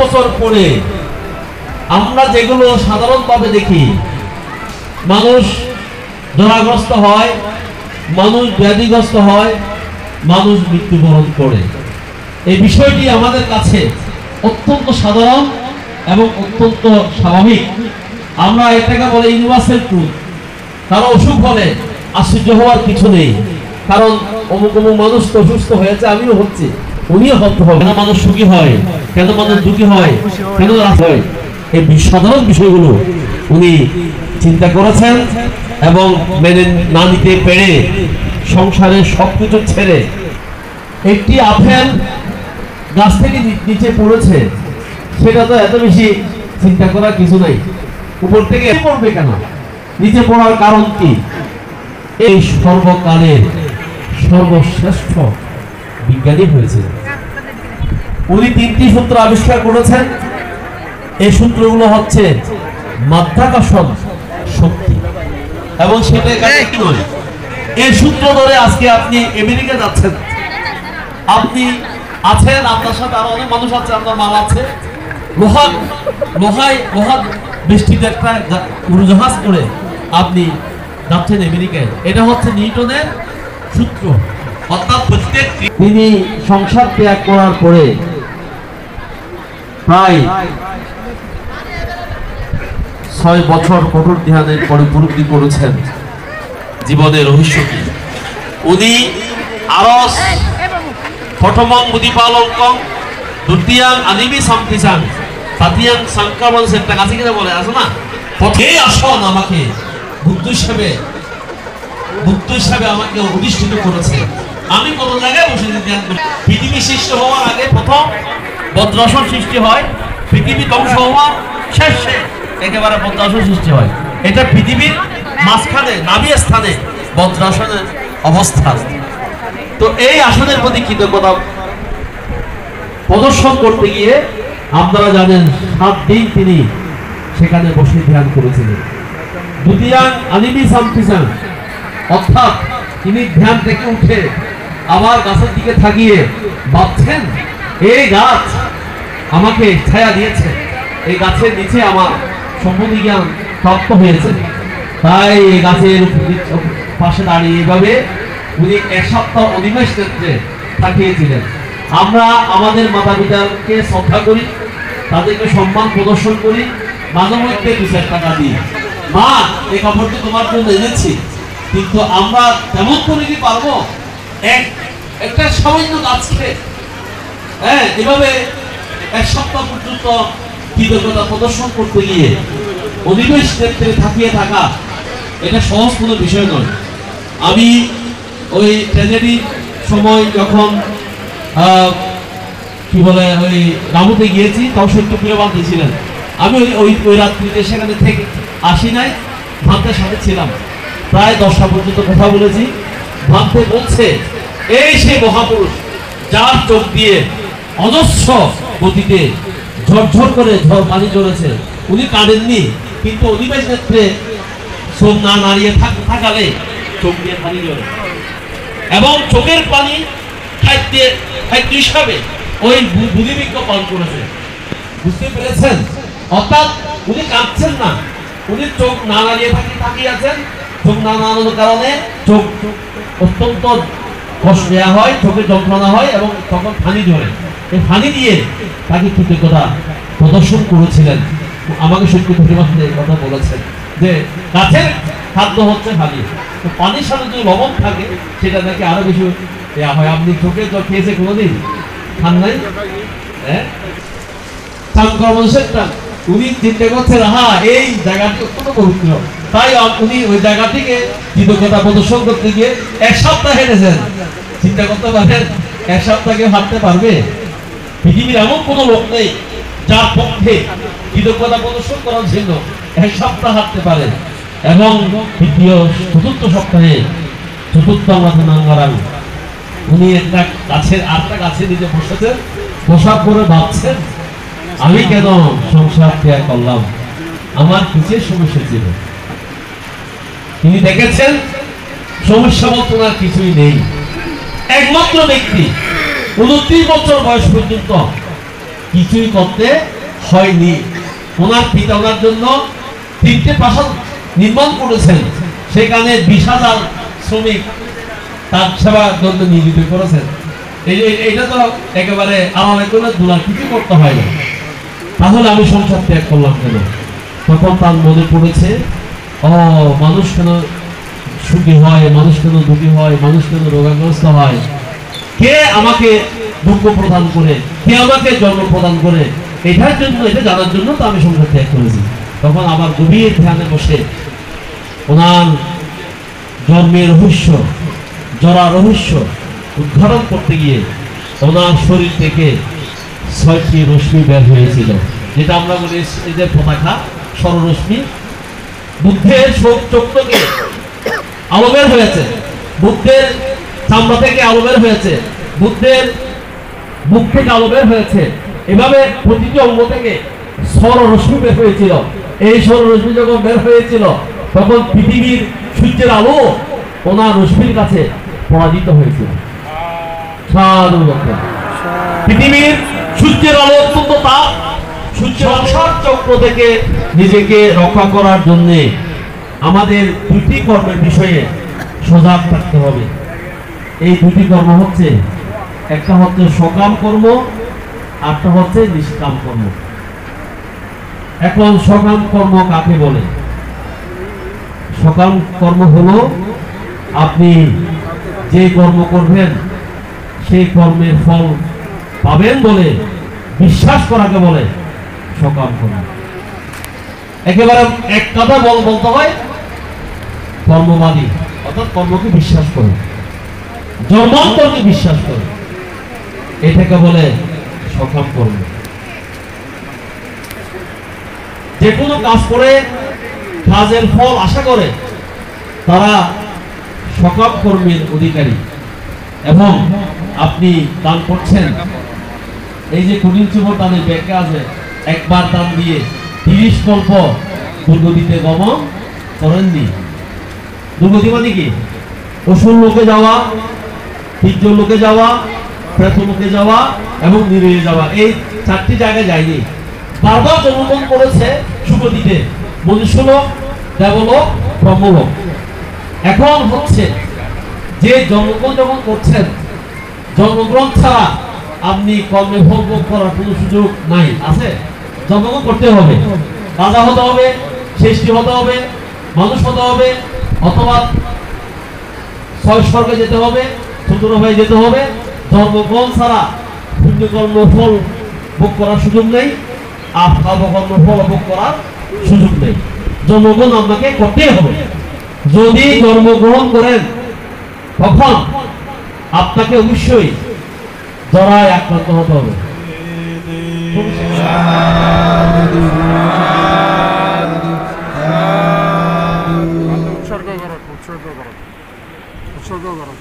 বছর পরে আমরা যেগুলো সাধারণভাবে দেখি, মানুষ জরাগ্রস্ত হয়, মানুষ ব্যাধিগ্রস্ত হয়, মানুষ মৃত্যুবরণ করে, এই বিষয়টি আমাদের কাছে অত্যন্ত সাধারণ এবং অত্যন্ত স্বাভাবিক। আমরা এটাকে বলে ইউনিভার্সাল ট্রুথ। কারো অসুখ হলে আশ্চর্য হওয়ার কিছু নেই, কারণ অমুক অমুক মানুষ তো অসুস্থ হয়েছে, আমিও হচ্ছে, উনিও হতে হবে। কেন মানুষ সুখী হয়, কেন মানুষ দুঃখী হয়, কেন হয়, এই সাধারণ বিষয়গুলো উনি চিন্তা করেছেন এবং মেনে না নিতে পেরে সংসারের সবকিছু ছেড়ে একটি আপেল গাছ থেকে নিচে পড়েছে, সেটা তো এত বেশি চিন্তা করার কিছু নাই। উপর থেকে পড়বে কেন, নিচে পড়ার কারণ কি? এই সর্বকালের সর্বশ্রেষ্ঠ বিজ্ঞানী হয়েছে। উনি 3টি সূত্র আবিষ্কার করেছেন। এই সূত্রগুলো হচ্ছে মাধ্যাকর্ষণ শক্তি, এবং সেটা কি নয়। এই সূত্র ধরে আজকে আপনি আমেরিকা যাচ্ছেন, আপনি আছেন, আপনার সাথে আরো অনেক মানুষ আছে, আপনার মাল আছে, লোহা বৃষ্টিতে একটা উড়োজাহাজ করে আপনি যাচ্ছেন আমেরিকায়। এটা হচ্ছে নিউটনের সূত্র। অর্থাৎ তিনি সংসার ত্যাগ করার পরে প্রায় 6 বছর কঠোর ধ্যানের পরে উপলব্ধি করেছেন জীবনের রহস্য কি। উনি আরস প্রথমং বুদ্ধিপালকং দ্বিতীয়াং আনিবি সাম্পিসাং তৃতীয়াং সংক্রমণ সেটা কাছে কিনা বলে আছে না, পথে আসন আমাকে বুদ্ধ হিসাবে আমাকে অধিষ্ঠিত করেছে। আমি কোন জায়গায় বসে ধ্যান করি। পৃথিবী সৃষ্টি হওয়ার আগে প্রথম বজ্রাসন সৃষ্টি হয়, পৃথিবী ধ্বংস হওয়ার শেষে একেবারে বজ্রাসন সৃষ্টি হয়। এটা পৃথিবীর মাঝখানে নাভি স্থানে বজ্রাসনের অবস্থা। তো এই আসনের প্রতি কৃতজ্ঞতা প্রদর্শন করতে গিয়ে আপনারা জানেন 7 দিন তিনি সেখানে বসে ধ্যান করেছিলেন। দ্বিতীয়াং আনিবি সাম্পিসাং, অর্থাৎ তিনি ধ্যান থেকে উঠে আবার গাছের দিকে তাকিয়ে ভাবছেন, এই গাছ আমাকে ছায়া দিয়েছে, এই গাছের নিচে আমার সম্পূর্ণ জ্ঞান প্রাপ্ত হয়েছে, তাই এই গাছের পাশে দাঁড়িয়ে এভাবে উনি 1 সপ্তাহ অনিমেষ ক্ষেত্রে থাকিয়েছিলেন। আমরা আমাদের মাতা পিতাকে শ্রদ্ধা করি, তাদেরকে সম্মান প্রদর্শন করি, মাঝে মধ্যে 2-4 টাকা দিই, মা এই কাপড়টি তোমার জন্য এনেছি, কিন্তু আমরা তেমন করে কি পারবো একটা সামান্য গাছকে এভাবে 1 সপ্তাহ পর্যন্ত কৃতজ্ঞতা প্রদর্শন করতে গিয়ে অনিমেষ ক্ষেত্রে থাকিয়ে থাকা এটা সহজ কোনো বিষয় নয়। আমি ওই ট্র্যাজেডির সময় যখন কি বলে ওই রামুতে গিয়েছি, তাও 70 কিলো বাদ দিয়েছিলেন। আমি ওই রাত্রিতে সেখানে থেকে আসি নাই, ভান্তের সাথে ছিলাম, প্রায় 10টা পর্যন্ত কথা বলেছি। ভান্তে বলছে, এই সেই মহাপুরুষ যার চোখ দিয়ে অজস্র গতিতে ঝরঝর করে পানি ঝরেছে, উনি কাঁদেননি, কিন্তু অনিমেষ ক্ষেত্রে চোখ না নাড়িয়ে থাকালে চোখ দিয়ে পানি ঝরে, এবং চোখের পানি খাদ্য হিসাবে ওই বুদ্ধিবিজ্ঞ পান করেছে। বুঝতে পেরেছেন? অর্থাৎ উনি কাঁদছেন না, উনি চোখ না নাড়িয়ে তাকিয়ে আছেন। চোখ না নাড়ানোর কারণে চোখ অত্যন্ত কষ্ট দেওয়া হয়, চোখের যন্ত্রণা হয় এবং তখন পানি ঝরে। এই পানি দিয়ে তাকে কৃতজ্ঞতা প্রদর্শন করেছিলেন। আমাকে সত্যি কথা বলেছেন যে গাছের খাদ্য হচ্ছে পানি, তো পানির সাথে যদি লবণ থাকে সেটা নাকি আরো বেশি দেওয়া হয়। আপনি চোখে জল খেয়েছে কোনোদিন? খান নাই? উনি চিন্তা করছেন, হ্যাঁ এই জায়গাটি অত্যন্ত পবিত্র, তাই উনি ওই জায়গাটিকে কৃতজ্ঞতা প্রদর্শন করতে গিয়ে 1 সপ্তাহ হেঁটেছেন। চিন্তা করতে পারেন 1 সপ্তাহ কেউ হাঁটতে পারবে? পৃথিবীর এমন কোনো লোক নেই যার পক্ষে কৃতজ্ঞতা প্রদর্শন করার জন্য 1 সপ্তাহ হাঁটতে পারে। এবং চতুর্থ সপ্তাহে উনি একটা গাছের নিচে বসেছেন, বসার পরে ভাবছেন, আমি কেন সংসার ত্যাগ করলাম, আমার কিসের সমস্যা ছিল। তিনি দেখেছেন সমস্যা বলতে আর কিছুই নেই। একমাত্র ব্যক্তি 29 বছর বয়স পর্যন্ত কিছুই করতে হয়নি। ওনার পিতা ওনার জন্য 3টে প্রাসাদ নির্মাণ করেছেন, সেখানে 20,000 শ্রমিক তার সেবার জন্য নিয়োজিত করেছেন। এটা তো একেবারে আমার কোনো দুলা কিছু করতে হয় না। তাহলে আমি সংসার ত্যাগ করলাম কেন? তখন তার মনে পড়েছে, মানুষ কেন সুখী হয়, মানুষ কেন দুঃখী হয়, মানুষ কেন রোগাগ্রস্ত হয়, কে আমাকে দুঃখ প্রদান করে, কে আমাকে জন্ম প্রদান করে, এটার জন্য, এটা জানার জন্য তো আমি সংসার ত্যাগ করেছি। তখন আবার গভীর ধ্যানে বসে ওনার জন্মের রহস্য, জরা রহস্য উদ্ঘাটন করতে গিয়ে ওনার শরীর থেকে 6টি রশ্মি বের হয়েছিল, যেটা আমরা বলি এদের পতাকা সৌররশ্মি। বুদ্ধের চোখ থেকে আলো বের হয়েছে, বুদ্ধের চামড়া থেকে আলো বের হয়েছে, বুদ্ধের মুখ থেকে আলো বের হয়েছে। এভাবে প্রতিটি অঙ্গ থেকে সৌররশ্মি বের হয়েছিল। এই সৌররশ্মি যখন বের হয়েছিল তখন পৃথিবীর সূর্যের আলো ওনার রশ্মির কাছে পরাজিত হয়েছিল। পৃথিবীর সূর্যের আলো অত্যন্ত তাপ, সংসার চক্র থেকে নিজেকে রক্ষা করার জন্য আমাদের 2টি কর্মের বিষয়ে সজাগ থাকতে হবে। এই 2টি কর্ম হচ্ছে, একটা হচ্ছে সকাম কর্ম, আরটা হচ্ছে নিষ্কাম কর্ম। এখন সকাম কর্ম কাকে বলে? সকাম কর্ম হলো আপনি যে কর্ম করবেন সেই কর্মের ফল পাবেন বলে বিশ্বাস করাকে বলে সকাম কর্ম। একেবারে এক কথা বলতে হয় কর্মবাদী, অর্থাৎ কর্মকে বিশ্বাস করে, জন্মান্তরকে বিশ্বাস করে, এটাকে বলে সকাম কর্ম। যে কোনো কাজ করে কাজের ফল আশা করে তারা সকাম কর্মের অধিকারী। এবং আপনি দান করছেন, এই যে কুটির চুবর দানের ব্যাখ্যা আছে, একবার দান দিয়ে 30 কল্প দুর্গতিতে গমন করেননি। দুর্গতি মানে কি? অসুর লোকে যাওয়া, তীর্য লোকে যাওয়া, প্রেত লোকে যাওয়া এবং নিরয়ে যাওয়া, এই 4টি জায়গায় যায়নি। বারবার জন্মগ্রহণ করেছে সুগতিতে, মনুষ্যলোক, দেবলোক, ব্রহ্মলোক। এখন হচ্ছে যে জন্মগ্রহণ যখন করছেন, জন্মগ্রহণ ছাড়া আপনি কর্মে ফল ভোগ করার কোনো সুযোগ নাই। আছে? জন্মগ্রহণ করতে হবে, রাজা হতে হবে, শ্রেষ্ঠী হতে হবে, মানুষ হতে হবে, অথবা 6 স্বর্গে যেতে হবে, 17 ভাই যেতে হবে। জন্মগ্রহণ ছাড়া পুণ্যকর্ম ফল ভোগ করার সুযোগ নেই, আর পাপকর্ম ফল ভোগ করার সুযোগ নেই। জন্মগ্রহণ আপনাকে করতেই হবে। যদি জন্মগ্রহণ করেন তখন আপনাকে অবশ্যই জরায় আক্রান্ত হতে হবে। উৎসর্গ করো।